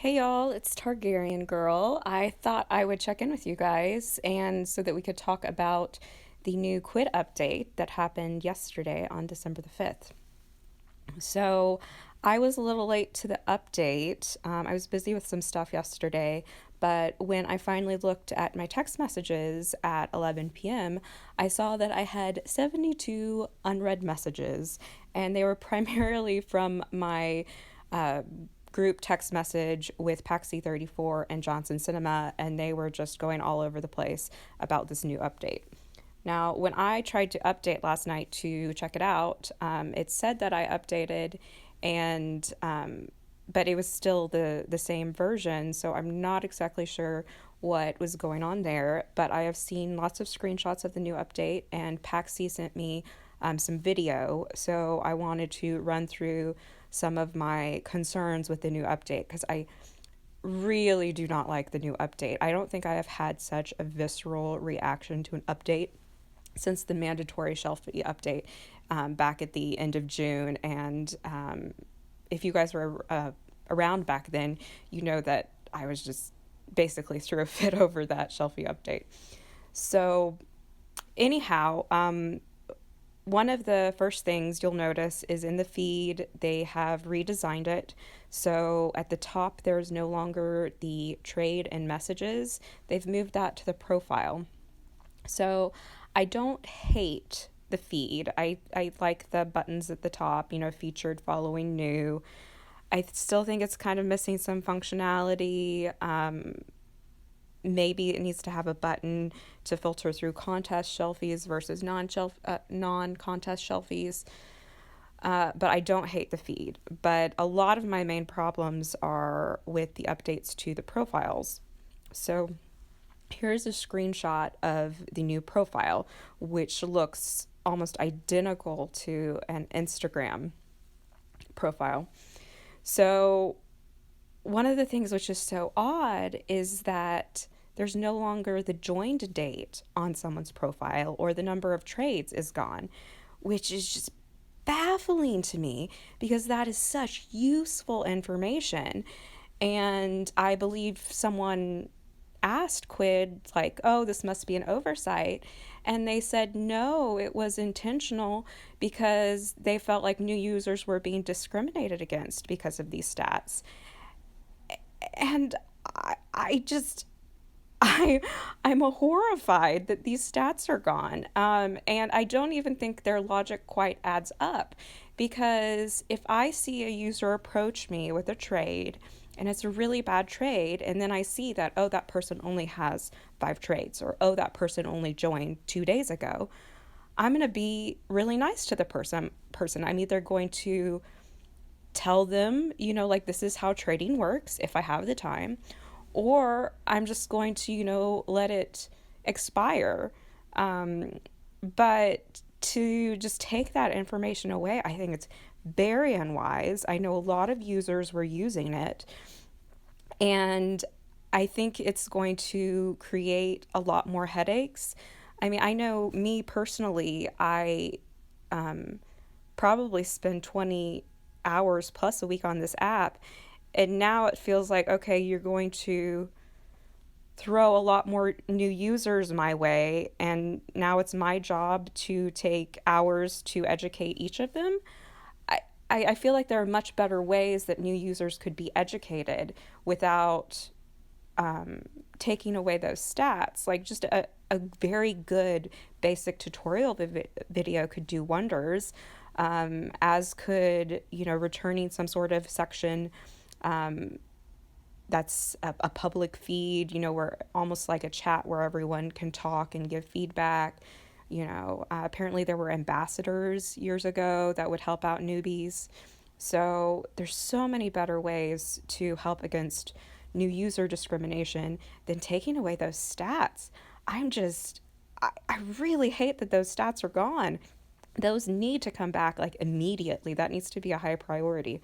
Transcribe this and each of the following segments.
Hey y'all, it's TargaryenGirl. I thought I would check in with you guys and so that we could talk about the new Quidd update that happened yesterday on December the 5th. So I was a little late to the update. I was busy with some stuff yesterday, but when I finally looked at my text messages at 11 p.m., I saw that I had 72 unread messages, and they were primarily from my uh, group text message with Paxi 34 and Johnson Cinema, and they were just going all over the place about this new update. Now, when I tried to update last night to check it out, it said that I updated, and but it was still the same version. So I'm not exactly sure what was going on there. But I have seen lots of screenshots of the new update, and Paxi sent me some video. So I wanted to run through some of my concerns with the new update because I really do not like the new update. I don't think I have had such a visceral reaction to an update since the mandatory shelf fee update back at the end of June. And if you guys were around back then, you know that I was just basically threw a fit over that shelf fee update. So, anyhow, one of the first things you'll notice is in the feed, they have redesigned it. So at the top, there's no longer the trade and messages, they've moved that to the profile. So I don't hate the feed. I like the buttons at the top, featured, following, new. I still think it's kind of missing some functionality. Maybe it needs to have a button to filter through contest shelfies versus non-contest shelfies. But I don't hate the feed. But a lot of my main problems are with the updates to the profiles. So here's a screenshot of the new profile, which looks almost identical to an Instagram profile. So, one of the things which is so odd is that there's no longer the joined date on someone's profile or the number of trades is gone, which is just baffling to me because that is such useful information. And I believe someone asked Quidd, like, oh, this must be an oversight. And they said, no, it was intentional because they felt like new users were being discriminated against because of these stats. And I just, I, I'm horrified that these stats are gone. And I don't even think their logic quite adds up because if I see a user approach me with a trade and it's a really bad trade, and then I see that, oh, that person only has 5 trades, or oh, that person only joined 2 days ago, I'm going to be really nice to the person. I'm either going to tell them, like this is how trading works if I have the time, or I'm just going to, let it expire. But to just take that information away, I think it's very unwise. I know a lot of users were using it, and I think it's going to create a lot more headaches. I mean, I know me personally, I probably spend 20 hours plus a week on this app. And now it feels like, okay, you're going to throw a lot more new users my way. And now it's my job to take hours to educate each of them. I, I feel like there are much better ways that new users could be educated without taking away those stats. Like just a very good basic tutorial video could do wonders, as could, returning some sort of section um, that's a public feed, where almost like a chat where everyone can talk and give feedback. Apparently there were ambassadors years ago that would help out newbies. So there's so many better ways to help against new user discrimination than taking away those stats. I really hate that those stats are gone. Those need to come back like immediately. That needs to be a high priority.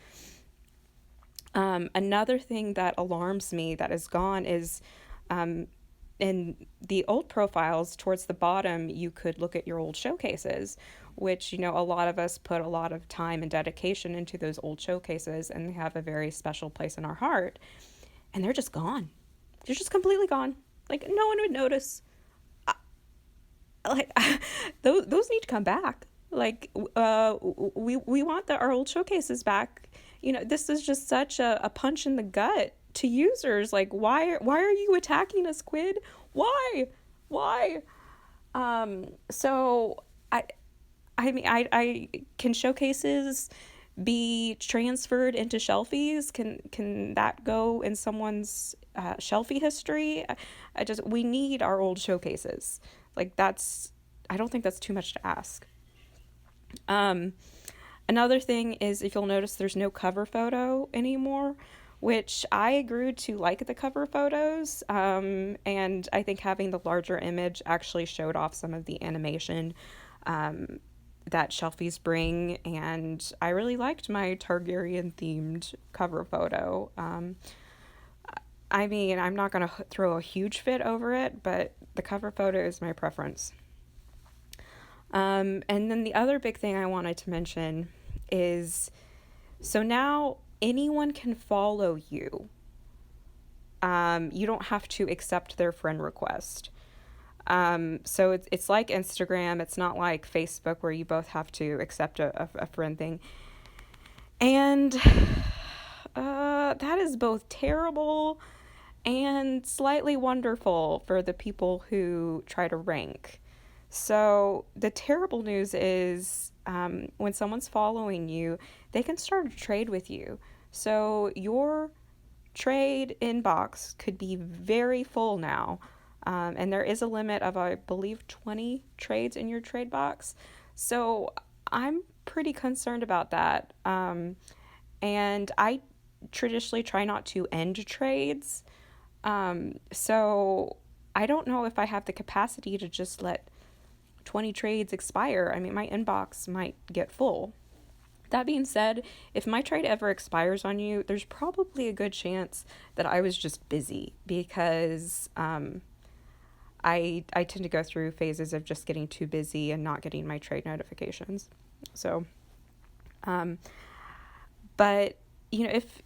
Another thing that alarms me that is gone is in the old profiles towards the bottom, you could look at your old showcases, which, a lot of us put a lot of time and dedication into those old showcases and they have a very special place in our heart. and they're just gone. They're just completely gone. Like, no one would notice. Like, those need to come back. Like, we want our old showcases back. This is just such a punch in the gut to users. Like, why are you attacking us, Quidd? Why? So I mean, I can showcases be transferred into shelfies? Can that go in someone's shelfie history? We need our old showcases. Like, I don't think that's too much to ask. Um, Another thing is, if you'll notice, there's no cover photo anymore, which I grew to like the cover photos. And I think having the larger image actually showed off some of the animation um, that shelfies bring. And I really liked my Targaryen themed cover photo. I mean, I'm not going to throw a huge fit over it, but the cover photo is my preference. And then the other big thing I wanted to mention is, so now anyone can follow you. You don't have to accept their friend request. So it's like Instagram. It's not like Facebook where you both have to accept a friend thing. And that is both terrible and slightly wonderful for the people who try to rank. So the terrible news is when someone's following you, they can start a trade with you. So your trade inbox could be very full now. And there is a limit of, I believe, 20 trades in your trade box. So I'm pretty concerned about that. And I traditionally try not to end trades. So I don't know if I have the capacity to just let 20 trades expire. I mean, my inbox might get full. That being said, if my trade ever expires on you, there's probably a good chance that I was just busy, because I tend to go through phases of just getting too busy and not getting my trade notifications. So, but if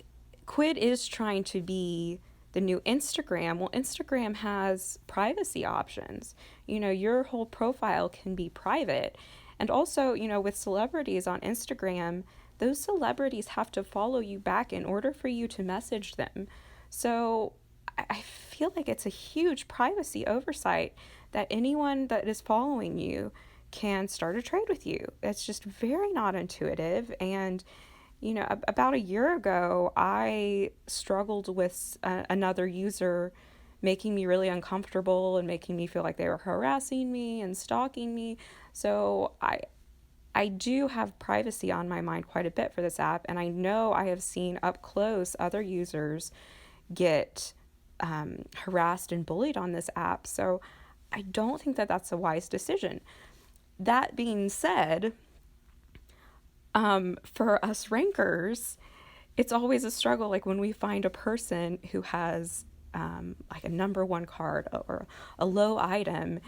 Quidd is trying to be the new Instagram, well, Instagram has privacy options. Your whole profile can be private. And also, with celebrities on Instagram, those celebrities have to follow you back in order for you to message them. So I feel like it's a huge privacy oversight that anyone that is following you can start a trade with you. It's just very not intuitive. And about a year ago, I struggled with another user making me really uncomfortable and making me feel like they were harassing me and stalking me. So I do have privacy on my mind quite a bit for this app, and I know I have seen up close other users get harassed and bullied on this app. So I don't think that that's a wise decision. That being said, for us rankers, it's always a struggle. Like, when we find a person who has like a number one card or a low item,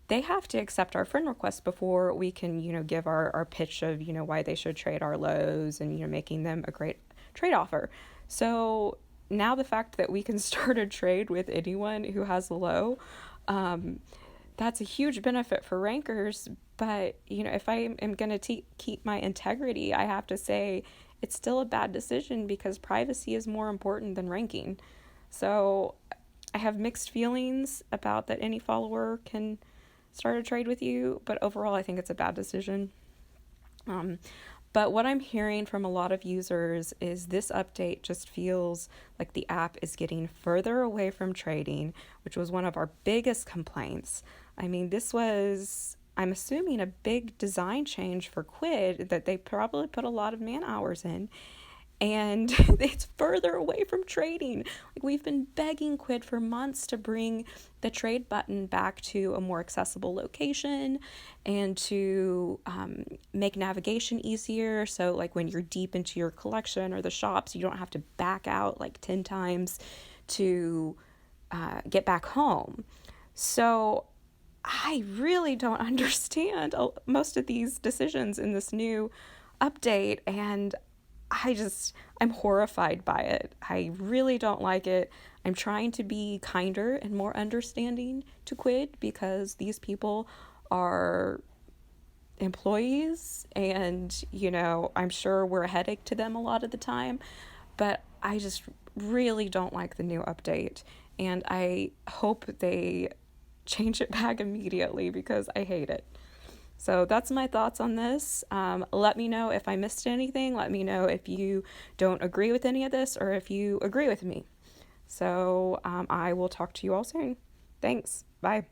they have to accept our friend request before we can, give our pitch of, why they should trade our lows and, making them a great trade offer. So now the fact that we can start a trade with anyone who has a low, that's a huge benefit for rankers. But, if I am going to keep my integrity, I have to say it's still a bad decision, because privacy is more important than ranking. So I have mixed feelings about that any follower can start a trade with you, but overall I think it's a bad decision. But what I'm hearing from a lot of users is this update just feels like the app is getting further away from trading, which was one of our biggest complaints. I mean, this was, I'm assuming, a big design change for Quidd that they probably put a lot of man hours in. And it's further away from trading. Like, we've been begging Quidd for months to bring the trade button back to a more accessible location and to make navigation easier. So, like, when you're deep into your collection or the shops, you don't have to back out like 10 times to get back home. So I really don't understand most of these decisions in this new update, and I'm horrified by it. I really don't like it. I'm trying to be kinder and more understanding to Quid because these people are employees and, I'm sure we're a headache to them a lot of the time. But I just really don't like the new update. And I hope they change it back immediately because I hate it. So that's my thoughts on this. Let me know if I missed anything. Let me know if you don't agree with any of this or if you agree with me. So I will talk to you all soon. Thanks. Bye.